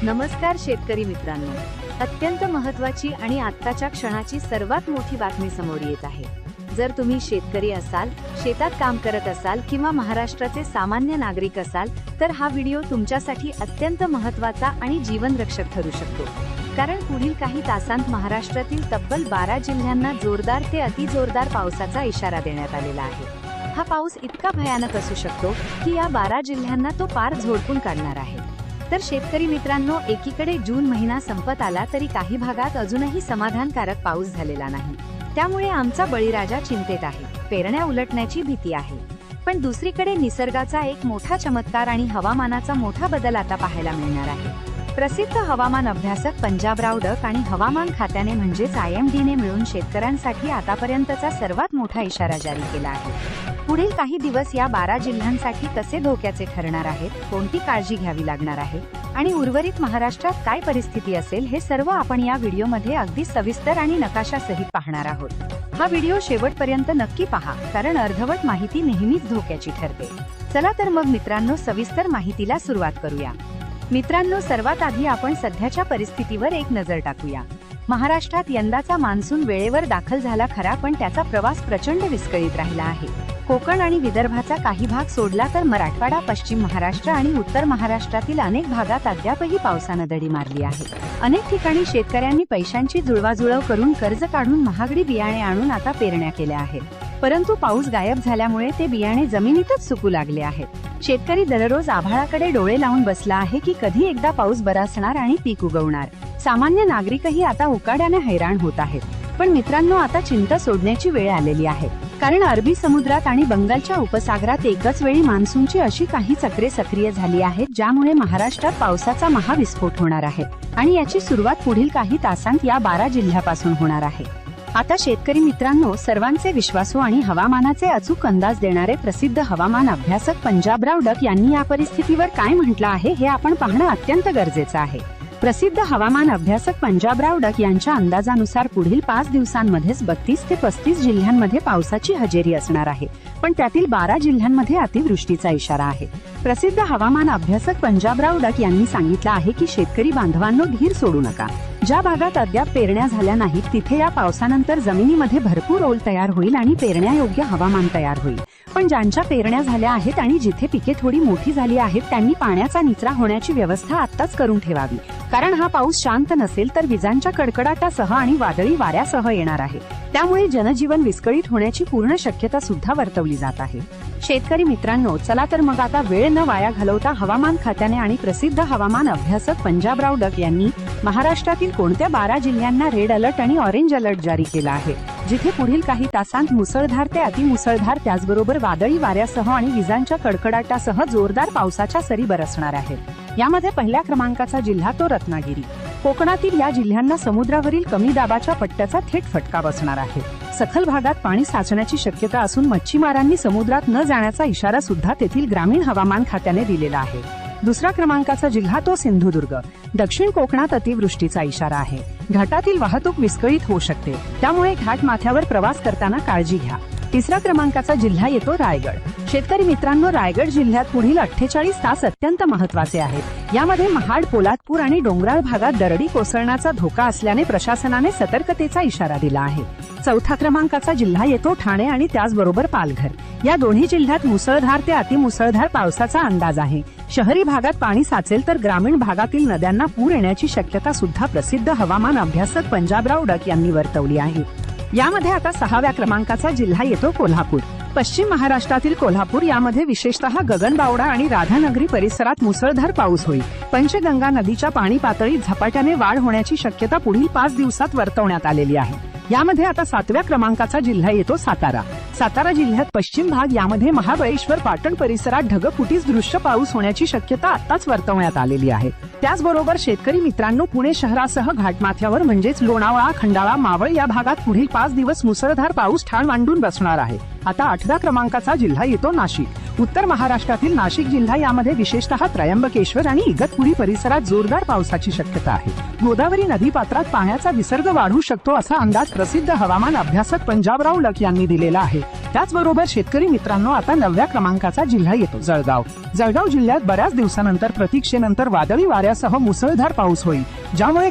नमस्कार शेतकरी मित्रांनो, अत्यंत महत्त्वाची आणि आत्ताच्या क्षणाची सर्वात मोठी बातमी समोर येत आहे। जर तुम्ही शेतकरी असाल, शेतात काम करत असाल किंवा महाराष्ट्राचे सामान्य नागरिक असाल, तर हा व्हिडिओ तुमच्यासाठी अत्यंत महत्त्वाचा आणि जीवनरक्षक ठरू शकतो। कारण पुढील काही तासांत महाराष्ट्रातील तब्बल 12 जिल्ह्यांना जोरदार ते अतिजोरदार पावसाचा इशारा देण्यात आलेला आहे। हा पाऊस इतका भयानक असू शकतो की या 12 जिल्ह्यांना तो पार झोडपून काढणार आहे। तर शेतकरी मित्रांनो, एकीकडे जून महिना संपत आला तरी काही भागात अजूनही समाधानकारक पाऊस झालेला नाही। त्यामुळे आमचा बळीराजा चिंतेत आहे, पेरण्या उलटण्याची भीती आहे। पण दुसरीकडे निसर्गाचा एक मोठा चमत्कार आणि हवामानाचा मोठा बदल आता पाहायला मिळणार आहे। प्रसिद्ध हवामान अभ्यासक पंजाबराव डक आणि हवामान खात्याने म्हणजेच IMDने मिळून शेतकऱ्यांसाठी आतापर्यंतचा सर्वात मोठा इशारा जारी केला आहे। पुढील काही दिवस या 12 जिल्ह्यांसाठी कसे धोक्याचे ठरणार आहेत, कोणती काळजी घ्यावी लागणार आहे आणि उर्वरित महाराष्ट्रात काय परिस्थिती असेल, हे सर्व आपण या व्हिडिओमध्ये अगदी सविस्तर आणि नकाशासहित पाहणार आहोत। हा व्हिडिओ शेवटपर्यंत नक्की पहा, कारण अर्धवट माहिती नेहमीच धोक्याची ठरते। चला तर मग मित्रांनो, सविस्तर माहितीला सुरुवात करूया। मित्रांनो, सर्वात आधी आपण सध्याच्या परिस्थितीवर एक नजर टाकूया। महाराष्ट्रात यंदाचा मान्सून वेळेवर दाखल झाला खरा, पण त्याचा प्रवास प्रचंड विस्कळीत राहिला आहे। कोकण आणि विदर्भाचा काही भाग सोडला तर मराठवाडा, पश्चिम महाराष्ट्र आणि उत्तर महाराष्ट्रातील अनेक भागात अद्यापही पावसानं दडी मारली आहे। अनेक ठिकाणी शेतकऱ्यांनी पैशांची जुळवाजुळव करून कर्ज काढून महागडी बियाणे आणून आता पेरण्या केल्या आहेत, परंतु पाऊस गायब झाल्यामुळे ते बियाणे जमिनीतच सुकू लागले आहेत। शेतकरी दररोज आभाळाकडे डोळे लावून बसला आहे की कधी एकदा पाऊस बरसणार आणि पीक उगवणार। सामान्य नागरिकही आता उकाड्याने हैराण होत आहेत। पण मित्रांनो, आता चिंता सोडण्याची वेळ आलेली आहे, कारण अरबी समुद्रात आणि बंगालच्या उपसागरात एकाच वेळी मान्सूनची अशी काही चक्रे सक्रिय झाली आहेत, ज्यामुळे महाराष्ट्रात पावसाचा महाविस्फोट होणार आहे आणि याची सुरुवात पुढील काही तासांत या 12 जिल्ह्यापासून होणार आहे। आता शेतकरी मित्रांनो, सर्वांचे विश्वासू आणि हवामानाचे अचूक अंदाज देणारे प्रसिद्ध हवामान अभ्यासक पंजाबराव डक यांनी या परिस्थितीवर काय म्हटलं आहे हे आपण पाहणं अत्यंत गरजेचं आहे। प्रसिद्ध हवामान अभ्यासक पंजाबराव डक यांच्या अंदाजानुसार पुढील 5 दिवसांमध्येच 32 ते 35 जिल्ह्यांमध्ये पावसाची हजेरी असणार आहे, पण त्यातील 12 जिल्ह्यांमध्ये अतिवृष्टीचा इशारा आहे। प्रसिद्ध हवामान अभ्यासक पंजाबराव डक यांनी सांगितलं आहे की शेतकरी बांधवांनो, धीर सोडू नका। ज्या भागात अद्याप पेरण्या झाल्या नाहीत तिथे या पावसानंतर जमिनीमध्ये भरपूर ओल तयार होईल आणि पेरण्यायोग्य हवामान तयार होईल। पण ज्यांच्या पेरण्या झाल्या आहेत आणि जिथे पिके थोडी मोठी झाली आहेत, त्यांनी पाण्याचा निचरा होण्याची व्यवस्था आत्ताच करून ठेवावी, कारण हा पाऊस शांत नसेल तर विजांच्या कडकडाटासह आणि वादळी वाऱ्यासह येणार आहे। त्यामुळे जनजीवन विस्कळीत होण्याची पूर्ण शक्यता सुद्धा वर्तवली जात आहे। शेतकरी मित्रांनो, चला तर मग आता वेळ न वाया घालवता हवामान खात्याने आणि प्रसिद्ध हवामान अभ्यासक पंजाबराव डक यांनी महाराष्ट्रातील कोणत्या 12 जिल्ह्यांना रेड अलर्ट आणि ऑरेंज अलर्ट जारी केला आहे, जिथे पुढील काही तासांत मुसळधार ते अतिमुसळधार, त्याचबरोबर वादळी वाऱ्यासह आणि विजांच्या कडकडाटासह जोरदार पावसाच्या सरी बरसणार आहेत। यामध्ये पहिल्या क्रमांकाचा जिल्हा तो रत्नागिरी। कोकणातील या जिल्ह्यांना समुद्रावरील कमी दाबाच्या पट्ट्याचा थेट फटका बसणार आहे। सखल भागात पाणी साचण्याची शक्यता असून मच्छीमारांनी समुद्रात न जाण्याचा इशारा सुद्धा तेथील ग्रामीण हवामान खात्याने दिलेला आहे। दुसरा क्रमांकाचा जिल्हा तो सिंधुदुर्ग। दक्षिण कोकणात अतिवृष्टीचा इशारा आहे। घाटातील वाहतूक विस्कळीत होऊ शकते, त्यामुळे घाट माथ्यावर प्रवास करताना काळजी घ्या। तिसरा क्रमांकाचा जिल्हा येतो रायगड। शेतकरी मित्रांनो, रायगड जिल्ह्यात पुढील 48 तास अत्यंत महत्त्वाचे आहेत। यामध्ये महाड, पोलादपूर आणि डोंगराळ भागात दरडी कोसळण्याचा धोका असल्याने प्रशासनाने सतर्कतेचा इशारा दिला आहे। चौथा क्रमांकाचा जिल्हा येतो ठाणे आणि त्याचबरोबर पालघर। या दोन्ही जिल्ह्यात मुसळधार ते अतिमुसळधार पावसाचा अंदाज आहे। शहरी भागात पाणी साचेल तर ग्रामीण भागातील नद्यांना पूर येण्याची शक्यता सुद्धा प्रसिद्ध हवामान अभ्यासक पंजाबराव डक यांनी वर्तवली आहे। यामध्ये आता 6व्या क्रमांकाचा जिल्हा येतो कोल्हापूर। पश्चिम महाराष्ट्रातील कोल्हापूर यामध्ये विशेषतः गगनबावडा आणि राधानगरी परिसरात मुसळधार पाऊस होईल। पंचगंगा नदीच्या पाणी पातळीत झपाट्याने वाढ होण्याची शक्यता पुढील 5 दिवसात वर्तवण्यात आलेली आहे। यामध्ये आता 7व्या क्रमांकाचा जिल्हा येतो सातारा। सातारा जिल्ह्यात पश्चिम भाग, यामध्ये महाबळेश्वर, पाटण परिसरात ढगफुटीस दृश्य पाऊस होण्याची शक्यता आताच वर्तवण्यात आलेली आहे। त्याचबरोबर शेतकरी मित्रांनो, पुणे शहरासह घाटमाथ्यावर म्हणजेच लोणावळा, खंडाळा, मावळ या भागात पुढील 5 दिवस मुसळधार पाऊस ठाण मांडून बसणार आहे। आता 8व्या क्रमांकाचा जिल्हा येतो नाशिक। उत्तर महाराष्ट्रातील नाशिक जिल्हा, यामध्ये विशेषतः त्र्यंबकेश्वर आणि इगतपुरी परिसरात जोरदार पावसाची शक्यता आहे। गोदावरी नदीपात्रात पाण्याचा विसर्ग वाढू शकतो असा अंदाज प्रसिद्ध हवामान अभ्यासक पंजाबराव डक यांनी दिलेला आहे। त्याचबरोबर शेतकरी मित्रांनो, आता 9व्या क्रमांकाचा जिल्हा येतो जळगाव. जळगाव जिल्ह्यात बऱ्याच दिवसानंतर प्रतीक्षेनंतर वादळी वाऱ्यासह मुसळधार पाऊस होईल, ज्यामुळे